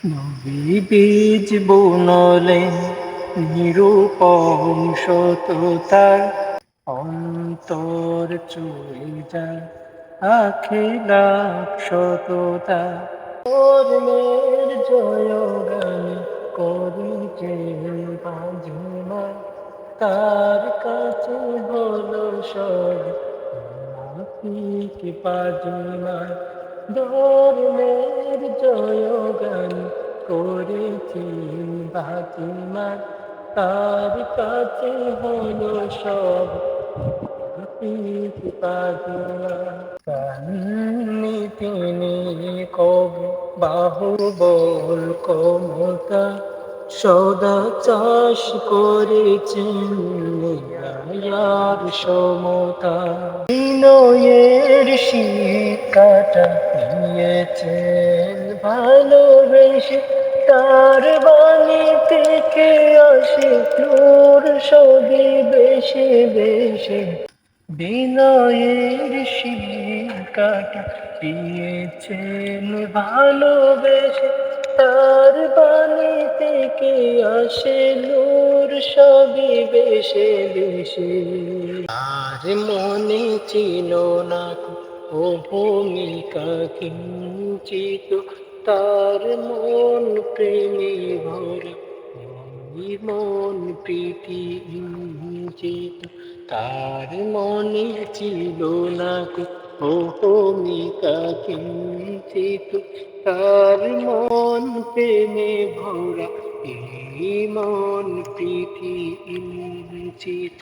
নবী বীজ বুনলেন নিরূপম সততার, অন্তর চুয়ে যায় আখিলাখ সততা। কর্মের জয়গান করিছে বাজিমা, তার কাছে হলো সব কি পাজিমা। ধর্মের জয়গান করেছি বাজিমা, তার কাছে হলো সব কি পাজিমা। কান্নি তিনি কব বাহুবল ক্ষমতা, সদা চাষ করেছেন ন্যায়ের সমতা। বিনয়ের শিক্ষাটা দিয়েছেন ভালোবেসে, তার বাণী থেকে আসে নূর সবই বেশি বেশি। বিনয়ের শিক্ষাটা দিয়েছেন ভালোবেসে, তার বাণী থেকে আসে নূর সবই বেশি বেশি। আর মনে ছিল না ও ভূমিকা কিঞ্চিত, তার মন প্রেমে ভরা এই মন প্রীতি ইঞ্চিত। তার মনে ছিল না ও ভূমিকা কিঞ্চিত, তার মন প্রেমে ভরা এই মন প্রীতি ইঞ্চিত।